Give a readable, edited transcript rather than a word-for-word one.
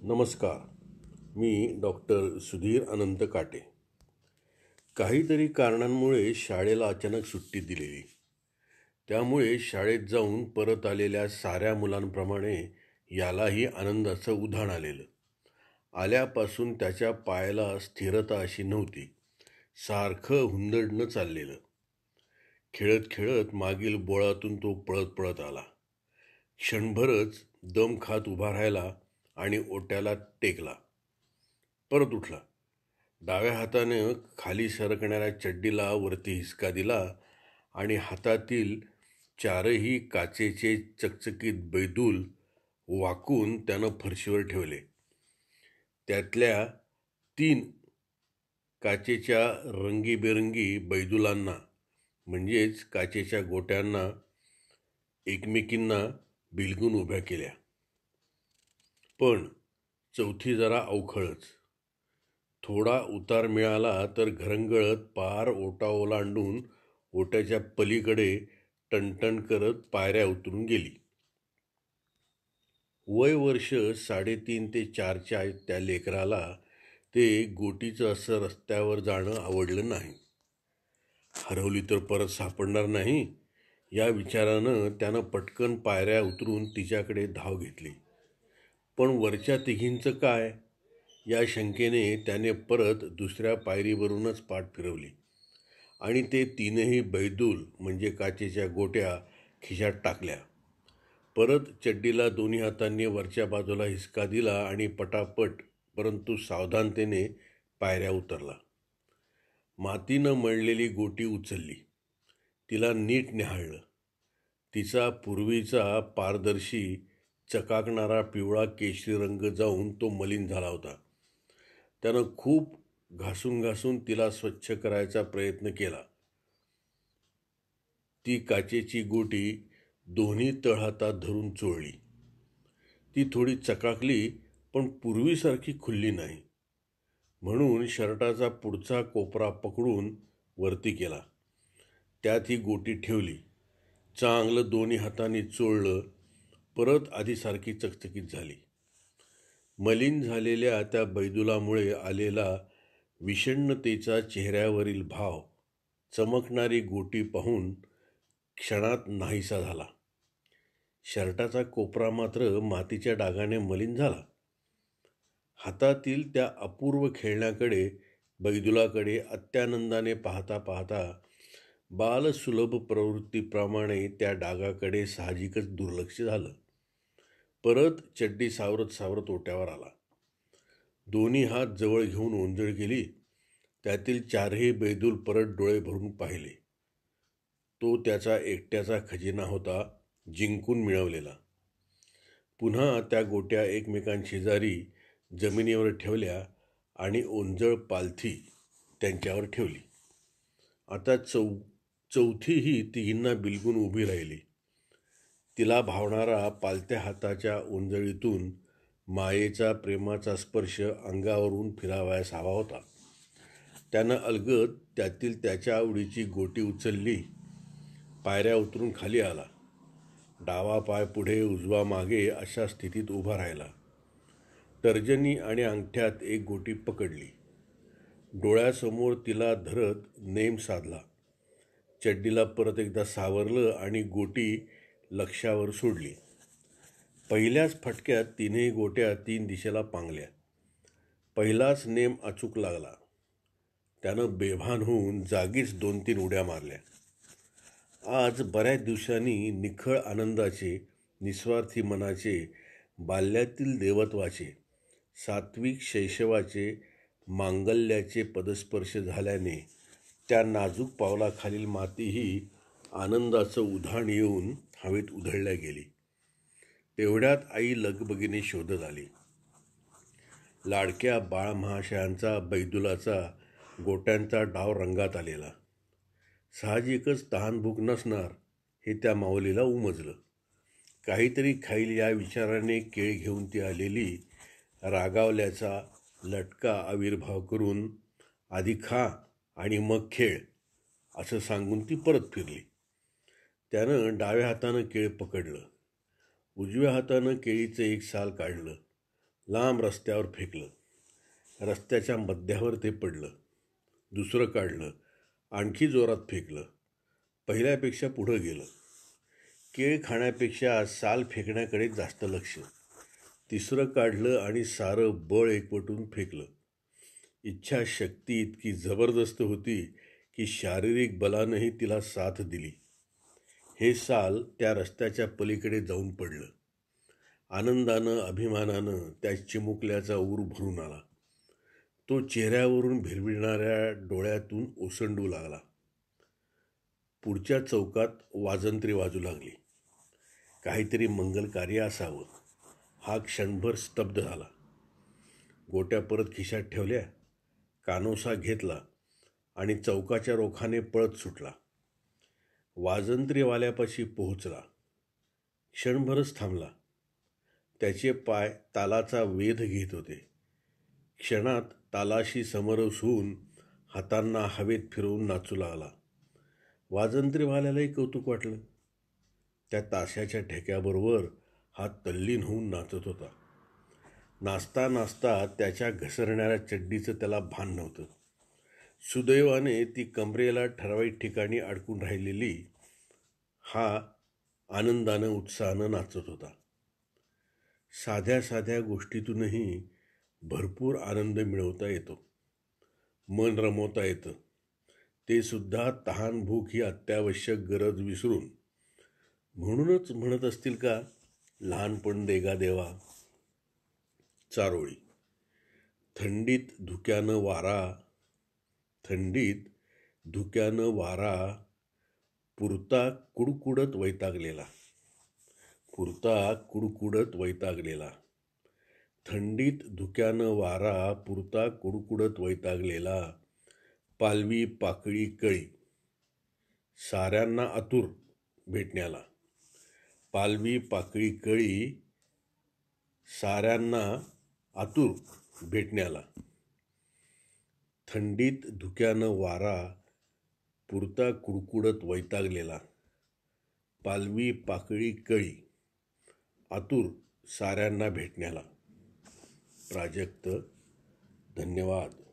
नमस्कार. मी डॉक्टर सुधीर अनंत काटे. काहीतरी कारणांमुळे शाळेला अचानक सुट्टी दिलेली. त्यामुळे शाळेत जाऊन परत आलेल्या साऱ्या मुलांप्रमाणे यालाही आनंदाचं उधाण आलेलं. आल्यापासून त्याच्या पायाला स्थिरता अशी नव्हती. सारखं हुंदडणं चाललेलं. खेळत खेळत मागील बोळातून तो पळत पळत आला. क्षणभरच दम खात उभा राहिला आणि ओट्याला टेकला. परत उठला. डाव्या हातानं खाली सरकणाऱ्या चड्डीला वरती हिसका दिला आणि हातातील चारही काचेचे चकचकीत बैदूल वाकून त्यानं फरशीवर ठेवले. त्यातल्या 3 काचेच्या रंगीबेरंगी बैदुलांना म्हणजेच काचेच्या गोट्यांना एकमेकींना बिलगून उभ्या केल्या. पण चौथी जरा अवखळच. थोडा उतार मिळाला तर घरंगळत पार ओटा ओलांडून ओट्याच्या पलीकडे टणटण करत पायऱ्या उतरून गेली. वय वर्ष 3.5 ते 4च्या त्या लेकराला ते गोटीचं असं रस्त्यावर जाणं आवडलं नाही. हरवली तर परत सापडणार नाही या विचारानं त्यानं पटकन पायऱ्या उतरून तिच्याकडे धाव घेतली. पण वरच्या तिघींचं काय या शंकेने त्याने परत दुसऱ्या पायरीवरूनच पाठ फिरवली आणि ते 3ही बैदूल म्हणजे काचेच्या गोट्या खिशात टाकल्या. परत चड्डीला दोन्ही हातांनी वरच्या बाजूला हिसका दिला आणि पटापट परंतु सावधानतेने पायऱ्या उतरला. मातीनं मळलेली गोटी उचलली. तिला नीट न्याहाळलं. तिचा पूर्वीचा पारदर्शी चकाकणारा पिवळा केशरी रंग जाऊन तो मलिन झाला होता. त्यानं खूप घासून घासून तिला स्वच्छ करायचा प्रयत्न केला. ती काचेची गोटी दोन्ही तळहातात धरून चोळली. ती थोडी चकाकली पण पूर्वीसारखी खुलली नाही. म्हणून शर्टाचा पुढचा कोपरा पकडून वरती केला. त्यात ही गोटी ठेवली. चांगलं दोन्ही हातांनी चोळलं. परत आधीसारखी चकचकीत झाली. मलिन झालेल्या त्या बैदुलामुळे आलेला विषण्णतेचा चेहऱ्यावरील भाव चमकणारी गोटी पाहून क्षणात नाहीसा झाला. शर्टाचा कोपरा मात्र मातीच्या डागाने मलिन झाला. हातातील त्या अपूर्व खेळण्याकडे बैदुलाकडे अत्यानंदाने पाहता पाहता बालसुलभ प्रवृत्तीप्रमाणे त्या डागाकडे साहजिकच दुर्लक्ष झालं. परत चड्डी सावरत सावरत ओट्यावर आला. दोन्ही हात जवळ घेऊन ओंजळ केली. त्यातील 4ही बैदूल परत डोळे भरून पाहिले. तो त्याचा एकट्याचा खजिना होता, जिंकून मिळवलेला. पुन्हा त्या गोट्या एकमेकांशेजारी जमिनीवर ठेवल्या आणि ओंजळ पालथी त्यांच्यावर ठेवली. आता चौथीही तिघींना बिलगून उभी राहिली. तिला भावणारा पालत्या हाताच्या ओंजळीतून मायेचा प्रेमाचा स्पर्श अंगावरून फिरावयास हवा होता. त्यानं अलगद त्यातील त्याच्या आवडीची गोटी उचलली. पायऱ्या उतरून खाली आला. डावा पाय पुढे उजवा मागे अशा स्थितीत उभा राहिला. तर्जनी आणि अंगठ्यात एक गोटी पकडली. डोळ्यासमोर तिला धरत नेम साधला. चड्डीला परत एकदा सावरलं आणि गोटी लक्ष्यावर सोडली. पहिल्याच फटक्यात 3ही गोट्या 3 दिशेला पांगल्या. पहिलाच नेम अचूक लागला. त्यानं बेभान होऊन जागीच 2-3 उड्या मारल्या. आज बऱ्याच दिवसांनी निखळ आनंदाचे, निस्वार्थी मनाचे, बाल्यातील देवत्वाचे, सात्विक शैशवाचे, मांगल्याचे पदस्पर्श झाल्याने त्या नाजूक पावलाखालील मातीही आनंदाचं उधाण येऊन हवेत उधळल्या गेली. तेवढ्यात आई लगबगीने शोधत आली. लाडक्या बाळमहाशयांचा बैदुलाचा गोट्यांचा डाव रंगात आलेला. साहजिकच तहानभूक नसणार हे त्या माऊलीला उमजलं. काहीतरी खाईल या विचाराने केळी घेऊन ती आलेली रागावल्याचा लटका आविर्भाव करून आधी खा आणि मग खेळ असं सांगून ती परत फिरली. त्यानं डाव्या हातानं केळ पकडलं. उजव्या हातानं केळीचं एक साल काढलं. लांब रस्त्यावर फेकलं. रस्त्याच्या मध्यावर ते पडलं. दुसरं काढलं. आणखी जोरात फेकलं. पहिल्यापेक्षा पुढं गेलं. केळ खाण्यापेक्षा साल फेकण्याकडे जास्त लक्ष. तिसरं काढलं आणि सारं बळ एकवटून फेकलं. इच्छाशक्ती इतकी जबरदस्त होती की शारीरिक बलानंही तिला साथ दिली. हे साल त्या रस्त्याच्या पलीकडे जाऊन पडलं. आनंदानं, अभिमानानं त्या चिमुकल्याचा ऊर भरून आला. तो चेहऱ्यावरून भिरभिरणाऱ्या डोळ्यातून ओसंडू लागला. पुढच्या चौकात वाजंत्री वाजू लागली. काहीतरी मंगल कार्य असावं. हा क्षणभर स्तब्ध झाला. गोट्या परत खिशात ठेवल्या, कानोसा घेतला आणि चौकाच्या रोखाने पळत सुटला. वाजंत्रीवाल्यापाशी पोहोचला. क्षणभरच थांबला. त्याचे पाय तालाचा वेध घेत होते. क्षणात तालाशी समरस होऊन हातांना हवेत फिरवून नाचू लागला. वाजंत्रीवाल्यालाही कौतुक वाटलं. त्या ताशाच्या ठेक्याबरोबर हा तल्लीन होऊन नाचत होता. नाचता नाचता त्याच्या घसरणाऱ्या चड्डीचं त्याला भान नव्हतं. सुदैवाने ती कमरेला ठराविक ठिकाणी अडकून राहिलेली. हा आनंदानं, उत्साहानं नाचत होता. साध्या साध्या गोष्टीतूनही भरपूर आनंद मिळवता येतो. मन रमवता येतं. ते सुद्धा तहान भूक ही अत्यावश्यक गरज विसरून. म्हणूनच म्हणत असतील का, लहानपण देगा देवा. चारोळी. थंडीत धुक्यानं वारा, थंडीत धुक्यानं वारा, पुरता कुडकुडत वैतागलेला, पुरता कुडकुडत वैतागलेला. थंडीत धुक्यानं वारा, पुरता कुडकुडत वैतागलेला. पालवी पाकळी कळी, साऱ्यांना आतुर भेटण्याला. पालवी पाकळी कळी, साऱ्यांना आतुर भेटण्याला. थंडीत धुक्यानं वारा, पुरता कुडकुडत वैतागलेला. पालवी पाकळी कळी, आतुर साऱ्यांना भेटण्याला. प्राजक्त. धन्यवाद.